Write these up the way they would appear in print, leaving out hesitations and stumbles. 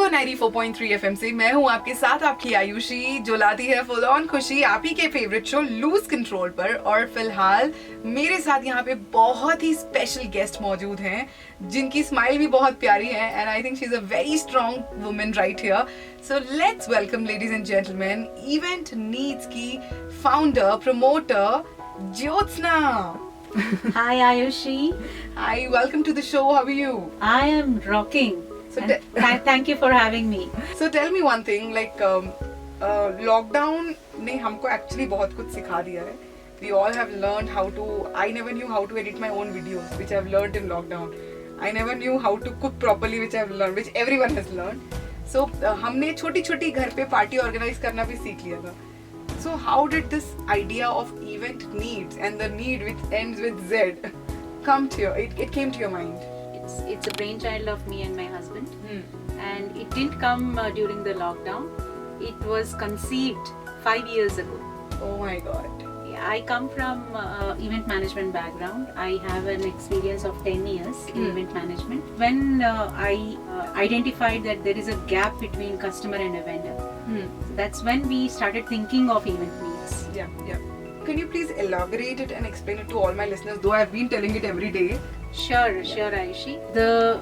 94.3 FM से मैं हूँ आपके साथ आपकी आयुषी, जो लाती है फुल ऑन खुशी आप ही के फेवरेट शो लूज कंट्रोल पर। और फिलहाल मेरे साथ यहाँ पे बहुत ही स्पेशल गेस्ट मौजूद हैं जिनकी स्माइल भी बहुत प्यारी है and I think she is a very strong woman right here. So let's welcome ladies and gentleman Event Needs की founder promoter Jyotsna. Hi Ayushi. Hi, welcome to the show. How are you? I am rocking. So Thank you for having me. So tell me one thing, like lockdown ने हमको actually बहुत कुछ सिखा दिया है. We all have learned how to. I never knew how to edit my own videos, which I've learned in lockdown. I never knew how to cook properly, which I've learned, which everyone has learned. So हमने छोटी-छोटी घर पे party organise करना भी सीख लिया था. So how did this idea of event needs and the need which ends with Z come to you? It came to your mind. It's a brainchild of me and my husband, and it didn't come during the lockdown. It was conceived 5 years ago. Oh my God. I come from event management background. I have an experience of 10 years in event management. When I identified that there is a gap between customer and a vendor, that's when we started thinking of event needs. Yeah. Can you please elaborate it and explain it to all my listeners, though I've been telling it every day? Sure, Aishi. The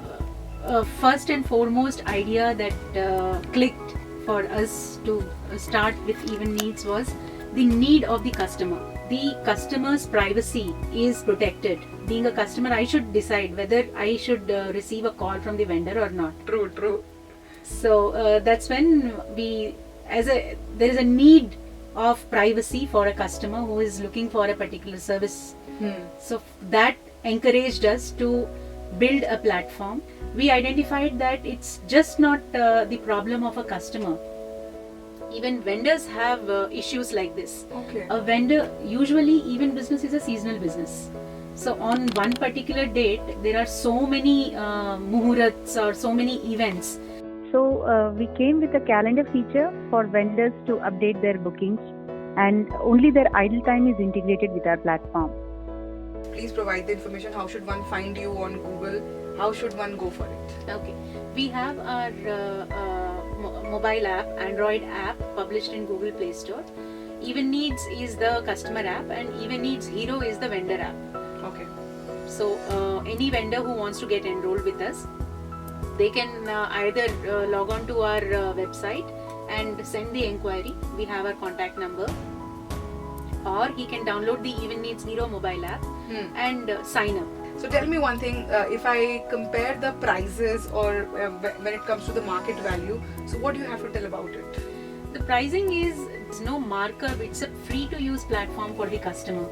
first and foremost idea that clicked for us to start with event needs was the need of the customer. The customer's privacy is protected. Being a customer, I should decide whether I should receive a call from the vendor or not. True. So that's when there is a need of privacy for a customer who is looking for a particular service. So that encouraged us to build a platform. We identified that it's just not the problem of a customer. Even vendors have issues like this. Okay. A vendor, usually event business is a seasonal business. So on one particular date, there are so many muhurats or so many events. So we came with a calendar feature for vendors to update their bookings, and only their idle time is integrated with our platform. Please provide the information. How should one find you on Google? How should one go for it? Okay. We have our mobile app, Android app, published in Google Play Store. Even Needs is the customer app, and Even Needs Hero is the vendor app. Okay. So any vendor who wants to get enrolled with us, they can either log on to our website and send the inquiry. We have our contact number, or he can download the Even Needs Hero mobile app and sign up. So tell me one thing, if I compare the prices or when it comes to the market value, so what do you have to tell about it? The pricing is no markup, it's a free to use platform for the customer.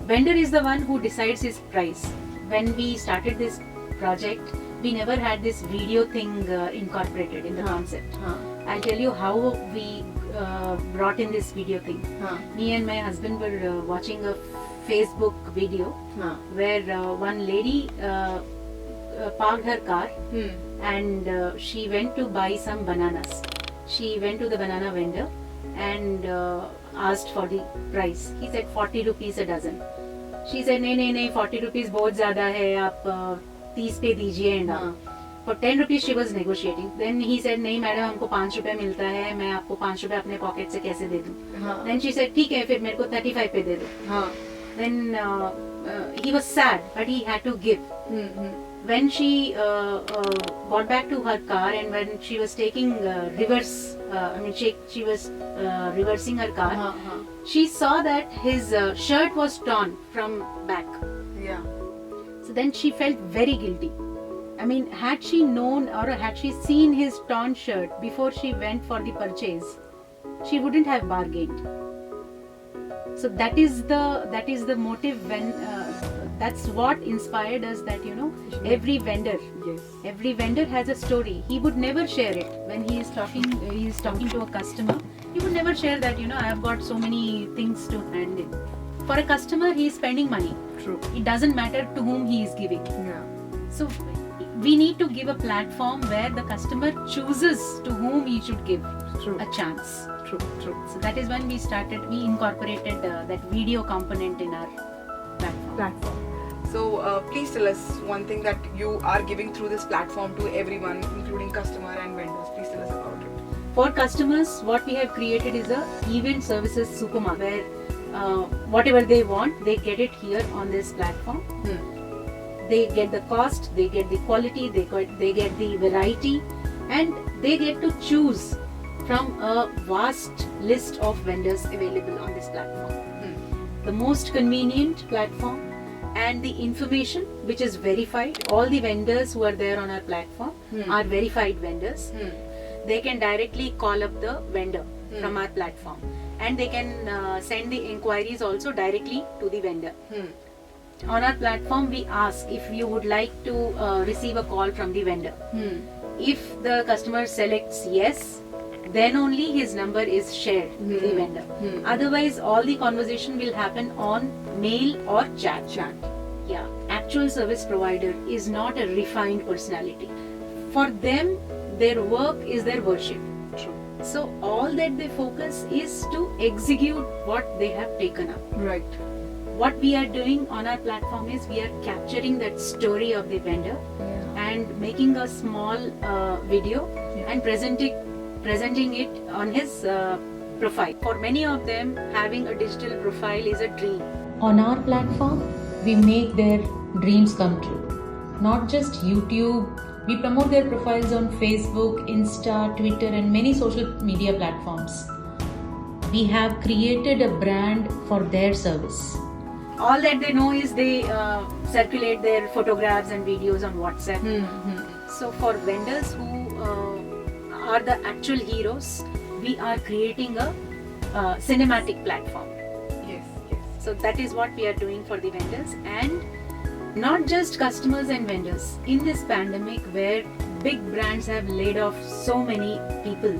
Vendor is the one who decides his price. When we started this project, we never had this video thing incorporated in the concept. I'll tell you how we brought in this video thing. Me and my husband were watching a Facebook video where one lady parked her car and she went to buy some bananas. She went to the banana vendor and asked for the price. He said 40 rupees a dozen. She said नहीं 40 rupees बहुत ज़्यादा है, आप 30 पे दीजिए and for 10 rupees she was negotiating. Then he said नहीं madam हमको 5 रुपए मिलता है, मैं आपको 5 रुपए अपने पॉकेट से कैसे दे दूँ. Then she said ठीक है फिर मेरे को 35 पे दे दो. Then he was sad, but he had to give. When she got back to her car and when she was taking reverse, she was reversing her car, she saw that his shirt was torn from back. Yeah. So then she felt very guilty. I mean, had she known or had she seen his torn shirt before she went for the purchase, she wouldn't have bargained. So that is the motive. When that's what inspired us, that every vendor has a story. He would never share it when he is talking to a customer. He would never share that I have got so many things to handle. For a customer, he is spending money. True. It doesn't matter to whom he is giving. Yeah. So we need to give a platform where the customer chooses to whom he should give a chance. True. So that is when we incorporated that video component in our platform. So please tell us one thing that you are giving through this platform to everyone, including customer and vendors. Please tell us about it. For customers, what we have created is a event services supermarket where whatever they want, they get it here on this platform. They get the cost, they get the quality, they get the variety, and they get to choose from a vast list of vendors available on this platform. The most convenient platform, and the information which is verified. All the vendors who are there on our platform are verified vendors. They can directly call up the vendor from our platform, and they can send the inquiries also directly to the vendor. On our platform, we ask if you would like to receive a call from the vendor. If the customer selects yes, then only his number is shared to the vendor. Otherwise, all the conversation will happen on mail or chat. Yeah, actual service provider is not a refined personality. For them, their work is their worship. True. So all that they focus is to execute what they have taken up. Right. What we are doing on our platform is we are capturing that story of the vendor and making a small video and presenting it on his profile. For many of them, having a digital profile is a dream. On our platform, we make their dreams come true. Not just YouTube, we promote their profiles on Facebook, Insta, Twitter, and many social media platforms. We have created a brand for their service. All that they know is they circulate their photographs and videos on WhatsApp. So for vendors who are the actual heroes, we are creating a cinematic platform. Yes. So that is what we are doing for the vendors, and not just customers and vendors. In this pandemic where big brands have laid off so many people,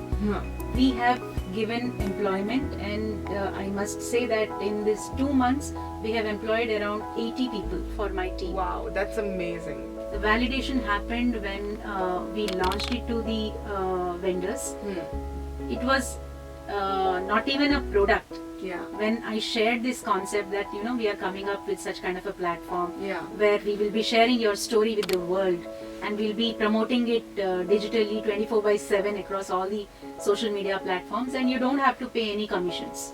we have given employment, and I must say that in these 2 months we have employed around 80 people for my team. Wow, that's amazing. The validation happened when we launched it to the vendors. It was not even a product. Yeah. When I shared this concept that we are coming up with such kind of a platform where we will be sharing your story with the world, and we'll be promoting it digitally 24/7 across all the social media platforms, and you don't have to pay any commissions.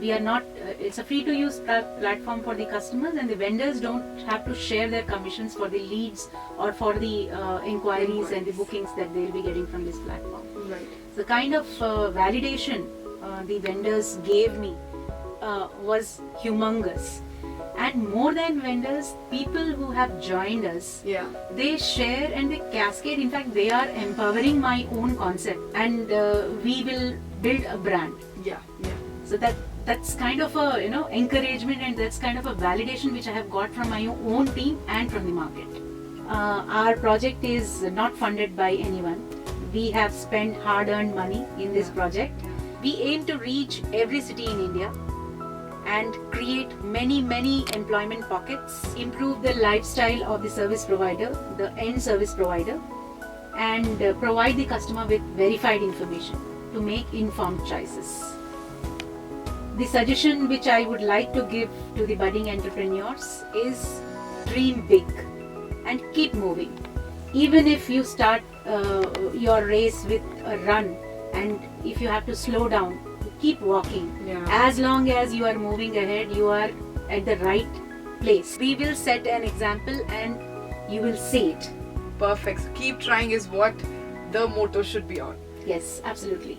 We are not, it's a free to use platform for the customers, and the vendors don't have to share their commissions for the leads or for the inquiries and the bookings that they'll be getting from this platform. Right. The kind of validation the vendors gave me was humongous. And more than vendors, people who have joined us, they share and they cascade. In fact, they are empowering my own concept, and we will build a brand. So that's kind of a encouragement, and that's kind of a validation which I have got from my own team and from the market. Our project is not funded by anyone. We have spent hard-earned money in this project. We aim to reach every city in India and create many employment pockets, improve the lifestyle of the service provider, the end service provider, and provide the customer with verified information to make informed choices. The suggestion which I would like to give to the budding entrepreneurs is dream big and keep moving. Even if you start your race with a run, and if you have to slow down, keep walking. As long as you are moving ahead, you are at the right place. We will set an example and you will see it. Perfect. So keep trying is what the motto should be on. Yes, absolutely.